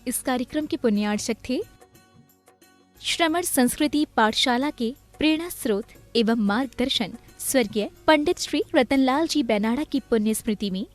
इस कार्यक्रम के पुण्यार्चक थे श्रमण संस्कृति पाठशाला के प्रेरणा स्रोत एवं मार्गदर्शन स्वर्गीय पंडित श्री रतनलाल जी बेनाड़ा की पुण्य स्मृति में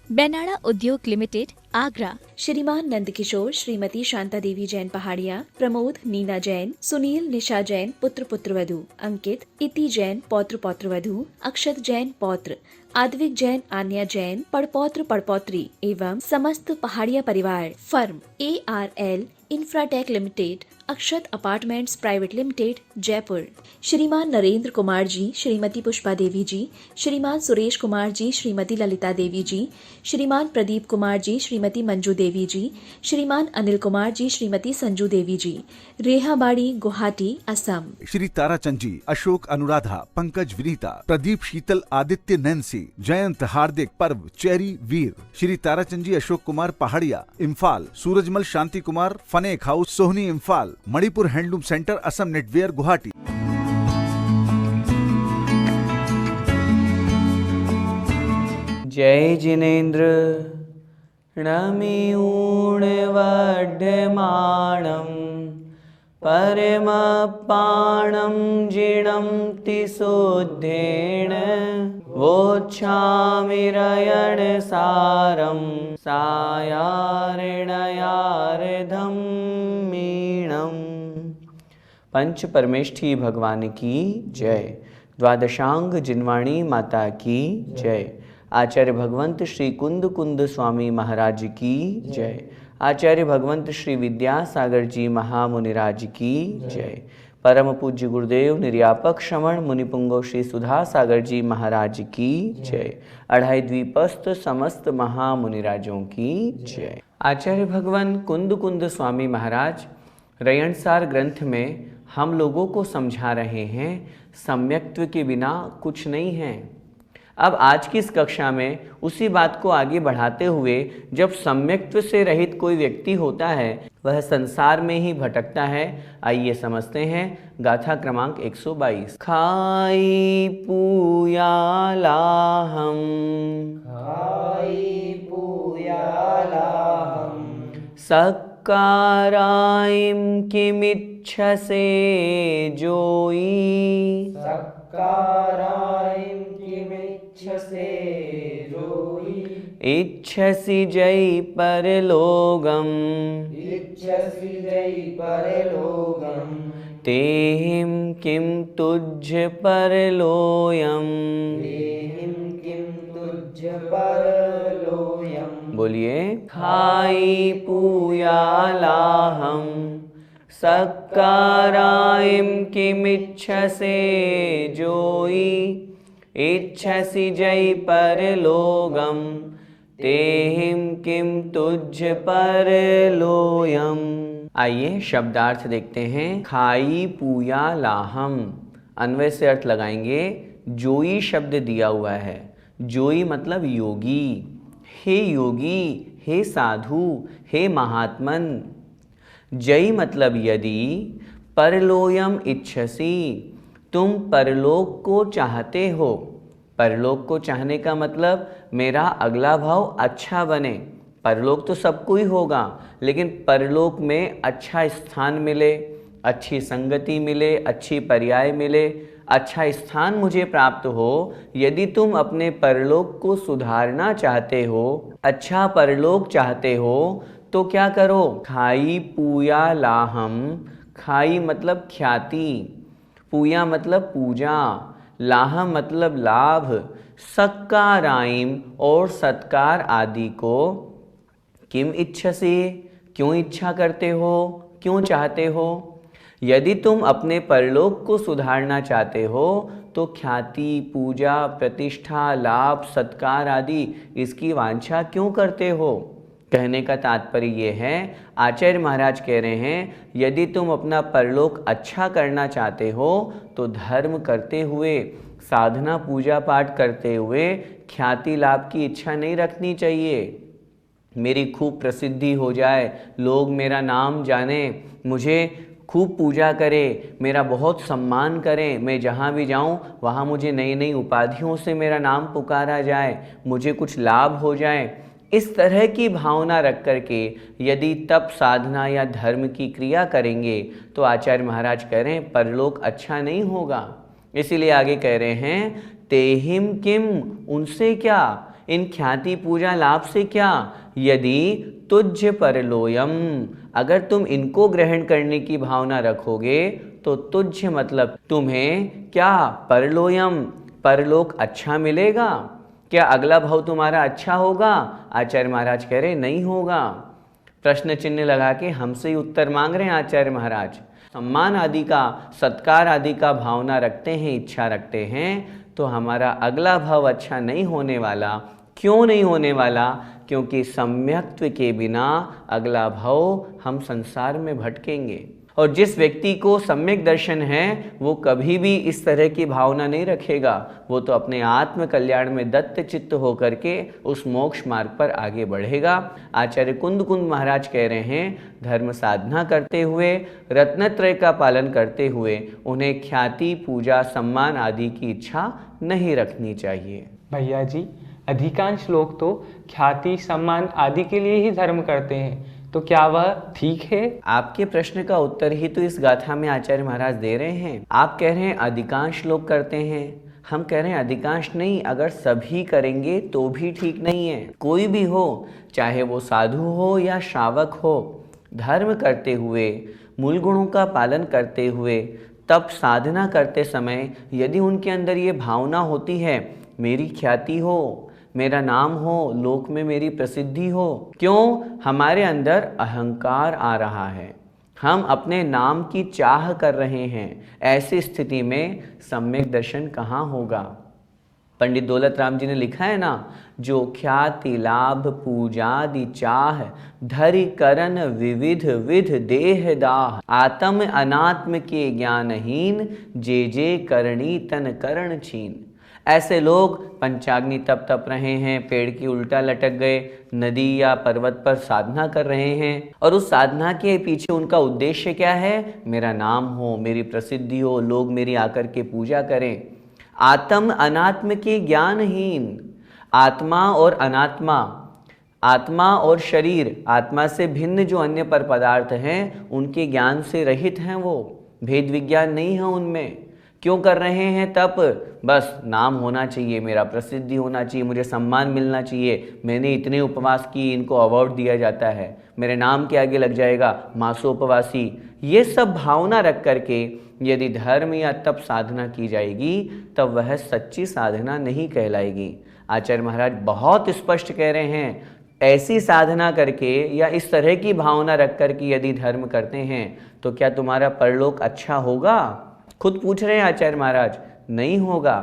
बेनाड़ा उद्योग लिमिटेड, आगरा। श्रीमान नंदकिशोर, श्रीमती शांता देवी जैन पहाड़िया, प्रमोद नीना जैन, सुनील निशा जैन पुत्र पुत्रवधू, अंकित इति जैन पौत्र पौत्रवधू, अक्षत जैन पौत्र, आद्विक जैन आन्या जैन पड़पौत्र पड़पौत्री एवं समस्त पहाड़िया परिवार। फर्म ARL इंफ्राटेक लिमिटेड, अक्षत अपार्टमेंट्स प्राइवेट लिमिटेड, जयपुर। श्रीमान नरेंद्र कुमार जी, श्रीमती पुष्पा देवी जी, श्रीमान सुरेश कुमार जी, श्रीमती ललिता देवी जी, श्रीमान Pradeep Kumar ji, Shrimati Manju Devi ji, Shriman Anil Kumar ji, Shrimati Sanju Devi ji, Rehabari, Guwahati, Assam. Shri Tarachand ji, Ashok Anuradha, Pankaj Vinita, Pradeep Sheetal, Aditya Nancy, Jayant Hardik, Parv Cherry Veer. Shri Tarachand ji, Ashok Kumar Pahadia, Imphal. Surajmal Shanti Kumar, Phanek house, Sohni, Imphal. Manipur handloom centre, Assam netware, Guwahati. जय जिनेन्द्र नमि ऊणवड्ढमाणं परमपाणं जिणं तिशोद्धेन वोच्छामि रयणसारं सायार्णयार्धं मीणम्। पंच परमेष्ठी भगवान की जय। द्वादशांग जिनवाणी माता की जय। आचार्य भगवंत श्री कुंद कुंद स्वामी महाराज की जय। आचार्य भगवंत श्री विद्यासागर जी महामुनिराज की जय। परम पूज्य गुरुदेव निर्यापक श्रमण मुनिपुंगव श्री सुधा सागर जी महाराज की जय। अढ़ाई द्वीपस्थ समस्त महामुनिराजों की जय। आचार्य भगवान कुंद कुंद स्वामी महाराज रयणसार ग्रंथ में हम लोगों को समझा रहे हैं सम्यक्त्व के बिना कुछ नहीं है। अब आज की इस कक्षा में उसी बात को आगे बढ़ाते हुए जब सम्यक्त्व से रहित कोई व्यक्ति होता है वह संसार में ही भटकता है। आइए समझते हैं गाथा क्रमांक 122। खाई पूया लाहम, खाई पूया लाहम, सक्कारायं किमिच्छसे जोई, सक्कारायं किमिच्छसे जोई, इच्छसि जय परलोकम्, इच्छसि जय परलोकम्, तेहिं किं तुझ परलोयम्, तेहिं किं तुझ परलोयम्। बोलिए खाई पूया लाहम, सक्कारायं किमिच्छसे जोई, इच्छसि जय परलोकम्, तेहिं किं तुझ परलोयम्। आइए शब्दार्थ देखते हैं। खाई पूया लाहम, अन्वय से अर्थ लगाएंगे। जोई शब्द दिया हुआ है। जोई मतलब योगी। हे योगी, हे साधु, हे महात्मन। जय मतलब यदि, परलोयम इच्छसि, तुम परलोक को चाहते हो। परलोक को चाहने का मतलब मेरा अगला भाव अच्छा बने। परलोक तो सबको ही होगा, लेकिन परलोक में अच्छा स्थान मिले, अच्छी संगति मिले, अच्छी पर्याय मिले, अच्छा स्थान मुझे प्राप्त हो। यदि तुम अपने परलोक को सुधारना चाहते हो, अच्छा परलोक चाहते हो, तो क्या करो? खाई पूया लाहम। खाई मतलब ख्याति, पूया मतलब पूजा, लाहम मतलब लाभ, सक्काराइम और सत्कार आदि को। किम इच्छसि, क्यों इच्छा करते हो, क्यों चाहते हो? यदि तुम अपने परलोक को सुधारना चाहते हो तो ख्याति, पूजा, प्रतिष्ठा, लाभ, सत्कार आदि इसकी वांछा क्यों करते हो? कहने का तात्पर्य ये है, आचार्य महाराज कह रहे हैं यदि तुम अपना परलोक अच्छा करना चाहते हो तो धर्म करते हुए, साधना पूजा पाठ करते हुए ख्याति लाभ की इच्छा नहीं रखनी चाहिए। मेरी खूब प्रसिद्धि हो जाए, लोग मेरा नाम जाने, मुझे खूब पूजा करें, मेरा बहुत सम्मान करें, मैं जहाँ भी जाऊँ वहाँ मुझे नई नई उपाधियों से मेरा नाम पुकारा जाए, मुझे कुछ लाभ हो जाए, इस तरह की भावना रख करके यदि तप साधना या धर्म की क्रिया करेंगे तो आचार्य महाराज कह रहे हैं परलोक अच्छा नहीं होगा। इसीलिए आगे कह रहे हैं तेहिम किम, उनसे क्या, इन ख्याति पूजा लाभ से क्या, यदि तुझ परलोयम, अगर तुम इनको ग्रहण करने की भावना रखोगे तो तुझ मतलब तुम्हें क्या, परलोयम, परलोक अच्छा मिलेगा, क्या अगला भाव तुम्हारा अच्छा होगा? आचार्य महाराज कह रहे नहीं होगा। प्रश्न चिन्ह लगा के हमसे ही उत्तर मांग रहे हैं आचार्य महाराज। सम्मान आदि का, सत्कार आदि का भावना रखते हैं, इच्छा रखते हैं, तो हमारा अगला भाव अच्छा नहीं होने वाला। क्यों नहीं होने वाला? क्योंकि सम्यक्त्व के बिना अगला भाव हम संसार में भटकेंगे। और जिस व्यक्ति को सम्यक दर्शन है वो कभी भी इस तरह की भावना नहीं रखेगा, वो तो अपने आत्म कल्याण में दत्त चित्त होकर के उस मोक्ष मार्ग पर आगे बढ़ेगा। आचार्य कुंद महाराज कह रहे हैं धर्म साधना करते हुए, रत्नत्रय का पालन करते हुए उन्हें ख्याति पूजा सम्मान आदि की इच्छा नहीं रखनी चाहिए। भैया जी, अधिकांश लोग तो ख्याति सम्मान आदि के लिए ही धर्म करते हैं, तो क्या वह ठीक है? आपके प्रश्न का उत्तर ही तो इस गाथा में आचार्य महाराज दे रहे हैं। आप कह रहे हैं अधिकांश लोग करते हैं, हम कह रहे हैं अधिकांश नहीं, अगर सभी करेंगे तो भी ठीक नहीं है। कोई भी हो, चाहे वो साधु हो या श्रावक हो, धर्म करते हुए, मूल गुणों का पालन करते हुए, तप साधना करते समय यदि उनके अंदर ये भावना होती है मेरी ख्याति हो, मेरा नाम हो, लोक में मेरी प्रसिद्धि हो, क्यों? हमारे अंदर अहंकार आ रहा है, हम अपने नाम की चाह कर रहे हैं। ऐसी स्थिति में सम्यक दर्शन कहाँ होगा? पंडित दौलत राम जी ने लिखा है ना, जो ख्याति लाभ पूजादि चाह, धरि करन विविध विध देह दाह, आत्म अनात्म के ज्ञानहीन, जे करणी तन करण छीन। ऐसे लोग पंचाग्नि तप रहे हैं, पेड़ की उल्टा लटक गए, नदी या पर्वत पर साधना कर रहे हैं, और उस साधना के पीछे उनका उद्देश्य क्या है? मेरा नाम हो, मेरी प्रसिद्धि हो, लोग मेरी आकर के पूजा करें। आत्म अनात्म के ज्ञानहीन, आत्मा और अनात्मा, आत्मा और शरीर, आत्मा से भिन्न जो अन्य पर पदार्थ हैं उनके ज्ञान से रहित हैं, वो भेद विज्ञान नहीं है उनमें। क्यों कर रहे हैं तप? बस नाम होना चाहिए, मेरा प्रसिद्धि होना चाहिए, मुझे सम्मान मिलना चाहिए, मैंने इतने उपवास किए, इनको अवार्ड दिया जाता है, मेरे नाम के आगे लग जाएगा मासोपवासी। ये सब भावना रख करके यदि धर्म या तप साधना की जाएगी तब वह सच्ची साधना नहीं कहलाएगी। आचार्य महाराज बहुत स्पष्ट कह रहे हैं, ऐसी साधना करके या इस तरह की भावना रख करके यदि धर्म करते हैं तो क्या तुम्हारा परलोक अच्छा होगा? खुद पूछ रहे हैं आचार्य महाराज, नहीं होगा।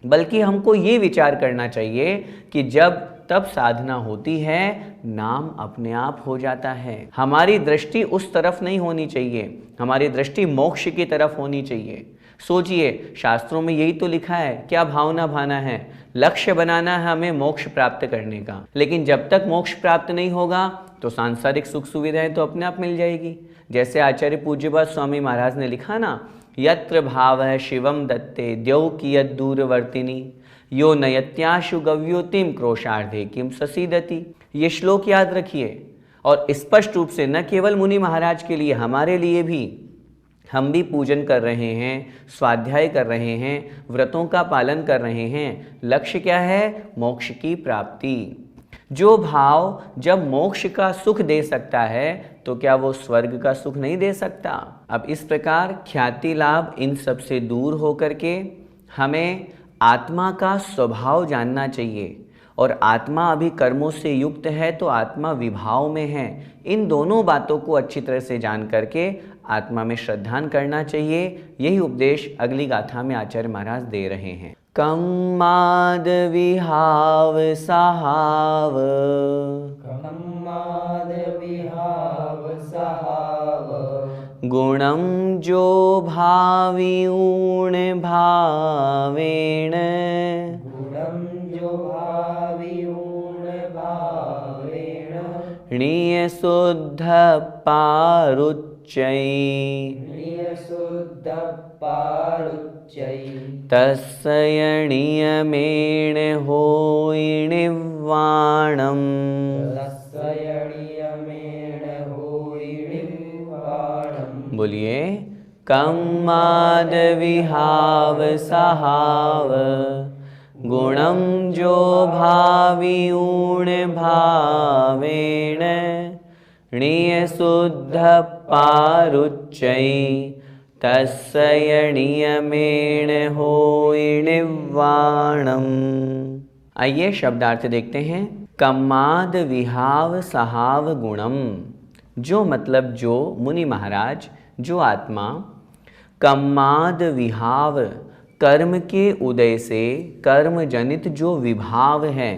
बल्कि हमको ये विचार करना चाहिए कि जब तब साधना होती है नाम अपने आप हो जाता है। हमारी दृष्टि उस तरफ नहीं होनी चाहिए, हमारी दृष्टि मोक्ष की तरफ होनी चाहिए। सोचिए, शास्त्रों में यही तो लिखा है, क्या भावना भाना है, लक्ष्य बनाना है हमें मोक्ष प्राप्त करने का। लेकिन जब तक मोक्ष प्राप्त नहीं होगा तो सांसारिक सुख सुविधाएं तो अपने आप मिल जाएगी। जैसे आचार्य पूज्यपाद स्वामी महाराज ने लिखा ना, यत्र भावः शिवम दत्ते द्यौ कियत दूरवर्तिनी, यो नयत्याशु गव्योतिम क्रोशार्धे किम ससीदति। ये श्लोक याद रखिए और स्पष्ट रूप से न केवल मुनि महाराज के लिए, हमारे लिए भी, हम भी पूजन कर रहे हैं, स्वाध्याय कर रहे हैं, व्रतों का पालन कर रहे हैं। लक्ष्य क्या है? मोक्ष की प्राप्ति। जो भाव जब मोक्ष का सुख दे सकता है तो क्या वो स्वर्ग का सुख नहीं दे सकता? अब इस प्रकार ख्याति लाभ इन सब से दूर होकर के हमें आत्मा का स्वभाव जानना चाहिए। और आत्मा अभी कर्मों से युक्त है तो आत्मा विभाव में है। इन दोनों बातों को अच्छी तरह से जान करके आत्मा में श्रद्धान करना चाहिए। यही उपदेश अगली गाथा में आचार्य महाराज दे रहे हैं। कम्माद विहाव सहाव, कम्माद विहाव सहाव, गुणम जो भावी ऊण भावेण, गुणं जो भावि ऊण भावेण, णीय शुद्ध पारुच्चारणेन, तस्य नियमेण होयि निर्वाणम् बोलिए कम्माद विहाव सहाव गुणम जो भावियूण भावेण णीय शुद्ध पारुच्चै तस्य नियमेण होयि निर्वाणम्। आइए शब्दार्थ देखते हैं। कम्माद विहाव सहाव गुणम, जो मतलब जो मुनि महाराज, जो आत्मा, कम्माद विहाव कर्म के उदय से कर्म जनित जो विभाव है,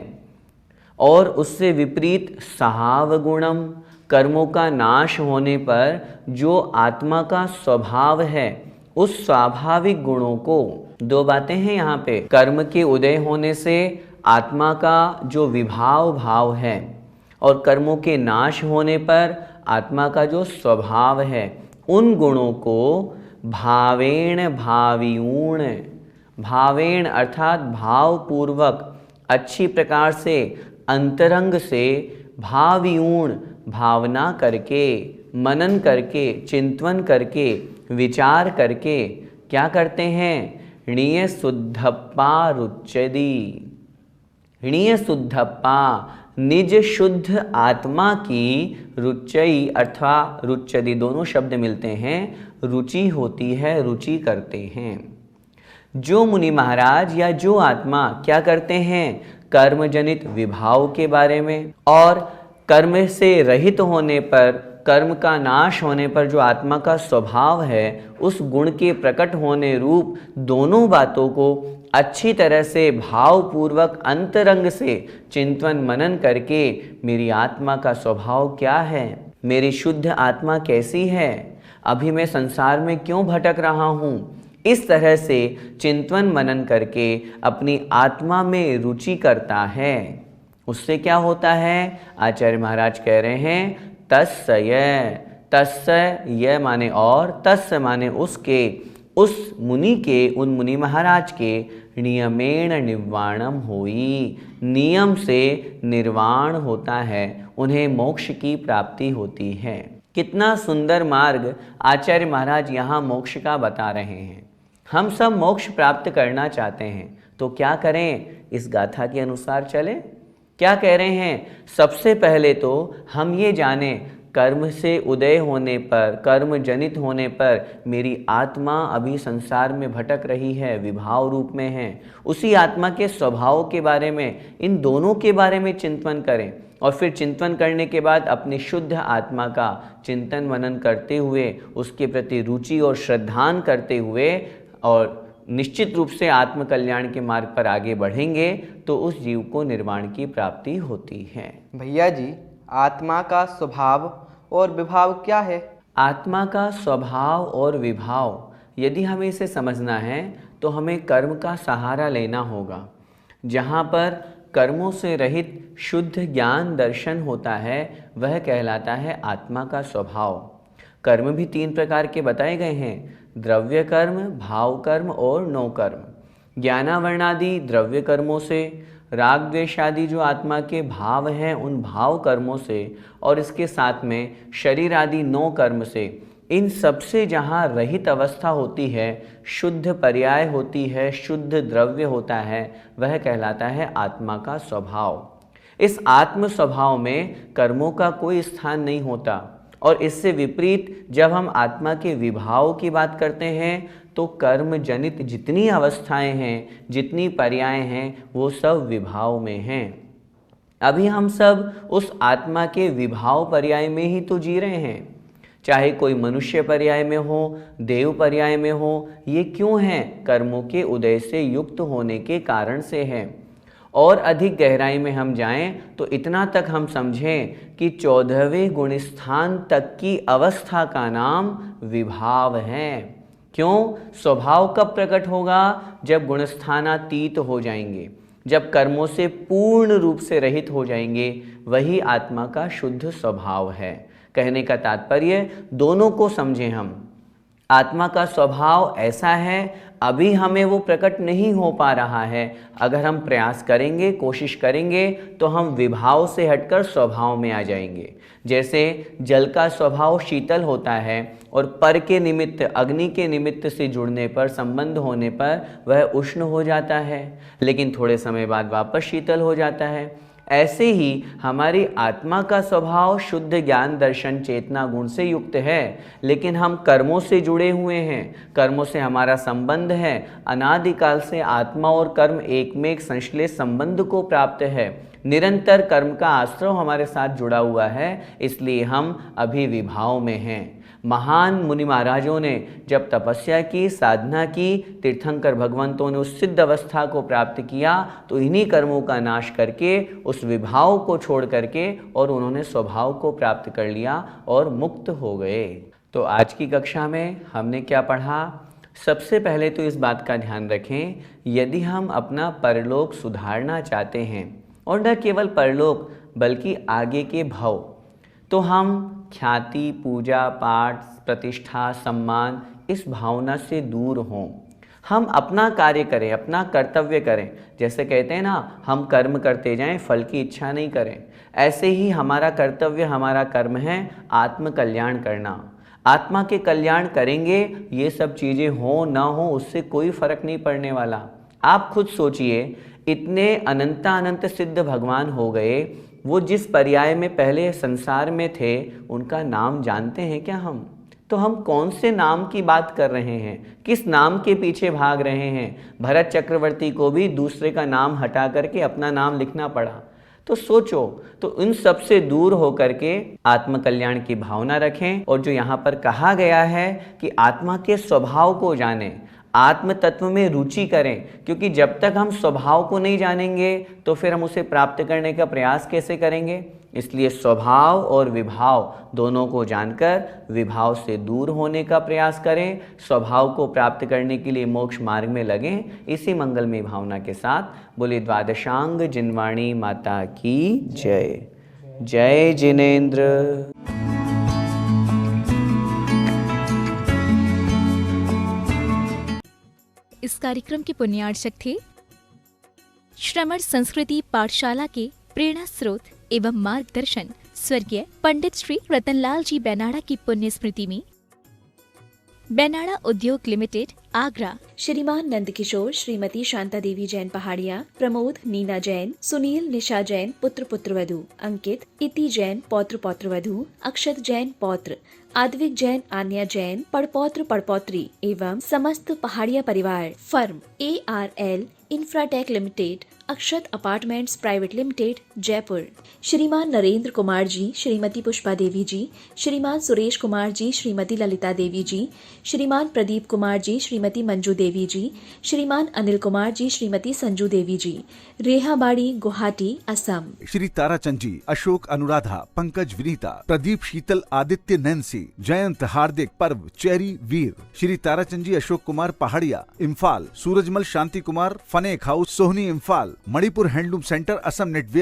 और उससे विपरीत सहाव गुणम कर्मों का नाश होने पर जो आत्मा का स्वभाव है, उस स्वाभाविक गुणों को, दो बातें हैं यहाँ पे, कर्म के उदय होने से आत्मा का जो विभाव भाव है और कर्मों के नाश होने पर आत्मा का जो स्वभाव है, उन गुणों को भावेण भावियूण, भावेण अर्थात भावपूर्वक अच्छी प्रकार से अंतरंग से, भावियूण भावना करके, मनन करके, चिंतन करके, विचार करके क्या करते हैं? णीय शुद्धप्पा रुच्यति, णीय शुद्धप्पा निज शुद्ध आत्मा की रुचि अथवा रुच्यति दोनों शब्द मिलते हैं, रुचि होती है, रुचि करते हैं। जो मुनि महाराज या जो आत्मा क्या करते हैं? कर्म जनित विभाव के बारे में और कर्म से रहित होने पर, कर्म का नाश होने पर जो आत्मा का स्वभाव है, उस गुण के प्रकट होने रूप दोनों बातों को अच्छी तरह से भावपूर्वक अंतरंग से चिंतन मनन करके मेरी आत्मा का स्वभाव क्या है, मेरी शुद्ध आत्मा कैसी है, अभी मैं संसार में क्यों भटक रहा हूँ, इस तरह से चिंतन मनन करके अपनी आत्मा में रुचि करता है। उससे क्या होता है? आचार्य महाराज कह रहे हैं तस्य, तस्य यह माने और, तस्य माने उसके, उस मुनि के, उन मुनि महाराज के नियमेण निर्वाणम होई, नियम से निर्वाण होता है, उन्हें मोक्ष की प्राप्ति होती है। कितना सुंदर मार्ग आचार्य महाराज यहाँ मोक्ष का बता रहे हैं। हम सब मोक्ष प्राप्त करना चाहते हैं तो क्या करें? इस गाथा के अनुसार चले। क्या कह रहे हैं? सबसे पहले तो हम ये जानें कर्म से उदय होने पर, कर्म जनित होने पर मेरी आत्मा अभी संसार में भटक रही है, विभाव रूप में है। उसी आत्मा के स्वभाव के बारे में, इन दोनों के बारे में चिंतन करें और फिर चिंतन करने के बाद अपनी शुद्ध आत्मा का चिंतन मनन करते हुए, उसके प्रति रुचि और श्रद्धान करते हुए और निश्चित रूप से आत्म कल्याण के मार्ग पर आगे बढ़ेंगे तो उस जीव को निर्वाण की प्राप्ति होती है। भैया जी, आत्मा का स्वभाव और विभाव क्या है? आत्मा का स्वभाव और विभाव यदि हमें इसे समझना है तो हमें कर्म का सहारा लेना होगा। जहाँ पर कर्मों से रहित शुद्ध ज्ञान दर्शन होता है वह कहलाता है आत्मा का स्वभाव। कर्म भी 3 प्रकार के बताए गए हैं, द्रव्य कर्म, भाव कर्म और नो कर्म। ज्ञानावर्णादि द्रव्य कर्मों से, राग द्वेष आदि जो आत्मा के भाव हैं उन भाव कर्मों से, और इसके साथ में शरीर आदि नो कर्म से। इन सबसे जहाँ रहित अवस्था होती है, शुद्ध पर्याय होती है, शुद्ध द्रव्य होता है, वह कहलाता है आत्मा का स्वभाव। इस आत्म स्वभाव में कर्मों का कोई स्थान नहीं होता। और इससे विपरीत जब हम आत्मा के विभाव की बात करते हैं तो कर्म जनित जितनी अवस्थाएं हैं, जितनी पर्याय हैं, वो सब विभाव में हैं। अभी हम सब उस आत्मा के विभाव पर्याय में ही तो जी रहे हैं। चाहे कोई मनुष्य पर्याय में हो, देव पर्याय में हो, ये क्यों हैं? कर्मों के उदय से युक्त होने के कारण से है। और अधिक गहराई में हम जाएं तो इतना तक हम समझें कि 14वें गुण स्थान तक की अवस्था का नाम विभाव है। क्यों? स्वभाव कब प्रकट होगा? जब गुणस्थानातीत हो जाएंगे। जब कर्मों से पूर्ण रूप से रहित हो जाएंगे, वही आत्मा का शुद्ध स्वभाव है। कहने का तात्पर्य, दोनों को समझें हम। आत्मा का स्वभाव ऐसा है, अभी हमें वो प्रकट नहीं हो पा रहा है। अगर हम प्रयास करेंगे, कोशिश करेंगे, तो हम विभाव से हटकर स्वभाव में आ जाएंगे। जैसे जल का स्वभाव शीतल होता है और पर के निमित्त, अग्नि के निमित्त से जुड़ने पर, संबंध होने पर वह उष्ण हो जाता है, लेकिन थोड़े समय बाद वापस शीतल हो जाता है। ऐसे ही हमारी आत्मा का स्वभाव शुद्ध ज्ञान दर्शन चेतना गुण से युक्त है, लेकिन हम कर्मों से जुड़े हुए हैं, कर्मों से हमारा संबंध है। अनादिकाल से आत्मा और कर्म एक में एक संश्लेष संबंध को प्राप्त है। निरंतर कर्म का आश्रय हमारे साथ जुड़ा हुआ है, इसलिए हम अभी विभाव में हैं। महान मुनि महाराजों ने जब तपस्या की, साधना की, तीर्थंकर भगवंतों ने उस सिद्ध अवस्था को प्राप्त किया, तो इन्हीं कर्मों का नाश करके, उस विभाव को छोड़ करके, और उन्होंने स्वभाव को प्राप्त कर लिया और मुक्त हो गए। तो आज की कक्षा में हमने क्या पढ़ा? सबसे पहले तो इस बात का ध्यान रखें, यदि हम अपना परलोक सुधारना चाहते हैं, और न केवल परलोक बल्कि आगे के भव, तो हम ख्याति, पूजा पाठ, प्रतिष्ठा, सम्मान, इस भावना से दूर हों। हम अपना कार्य करें, अपना कर्तव्य करें। जैसे कहते हैं ना, हम कर्म करते जाएं, फल की इच्छा नहीं करें। ऐसे ही हमारा कर्तव्य, हमारा कर्म है आत्म कल्याण करना। आत्मा के कल्याण करेंगे, ये सब चीज़ें हो ना हो उससे कोई फर्क नहीं पड़ने वाला। आप खुद सोचिए, इतने अनंत सिद्ध भगवान हो गए, वो जिस पर्याय में पहले संसार में थे, उनका नाम जानते हैं क्या हम? तो हम कौन से नाम की बात कर रहे हैं? किस नाम के पीछे भाग रहे हैं? भरत चक्रवर्ती को भी दूसरे का नाम हटा करके अपना नाम लिखना पड़ा। तो सोचो, तो इन सब से दूर होकर के आत्म कल्याण की भावना रखें। और जो यहाँ पर कहा गया है कि आत्मा के स्वभाव को जानें, आत्म तत्व में रुचि करें, क्योंकि जब तक हम स्वभाव को नहीं जानेंगे तो फिर हम उसे प्राप्त करने का प्रयास कैसे करेंगे? इसलिए स्वभाव और विभाव दोनों को जानकर विभाव से दूर होने का प्रयास करें। स्वभाव को प्राप्त करने के लिए मोक्ष मार्ग में लगें। इसी मंगलमय भावना के साथ बोले द्वादशांग जिनवाणी माता की जय। जय जिनेन्द्र। इस कार्यक्रम के पुण्यार्चक थे श्रमण संस्कृति पाठशाला के प्रेरणा स्रोत एवं मार्गदर्शन स्वर्गीय पंडित श्री रतनलाल जी बेनाड़ा की पुण्य स्मृति में बेनाड़ा उद्योग लिमिटेड, आगरा। श्रीमान नंदकिशोर, श्रीमती शांता देवी जैन पहाड़िया, प्रमोद, नीना जैन, सुनील, निशा जैन पुत्र पुत्रवधू, अंकित, इति जैन पौत्र पौत्रवधू, अक्षत जैन पौत्र, आद्विक जैन, आन्या जैन पड़पौत्र पड़पौत्री एवं समस्त पहाड़िया परिवार। फर्म ARL इंफ्राटेक लिमिटेड, अक्षत अपार्टमेंट्स प्राइवेट लिमिटेड, जयपुर। श्रीमान नरेंद्र कुमार जी, श्रीमती पुष्पा देवी जी, श्रीमान सुरेश कुमार जी, श्रीमती ललिता देवी जी, श्रीमान Pradeep Kumar ji, Shrimati Manju Devi ji, Shriman Anil Kumar ji, Shrimati Sanju Devi ji, Rehabari, Guwahati, Assam. Shri Tarachand ji, Ashok Anuradha, Pankaj Vinita, Pradeep Sheetal, Aditya Nancy, Jayant Hardik, Parv, Cherry Veer. Shri Tarachand ji, Ashok Kumar Pahadia, Imphal. Surajmal Shanti Kumar, Phanek house, Sohni, Imphal. Manipur handloom centre, Assam network.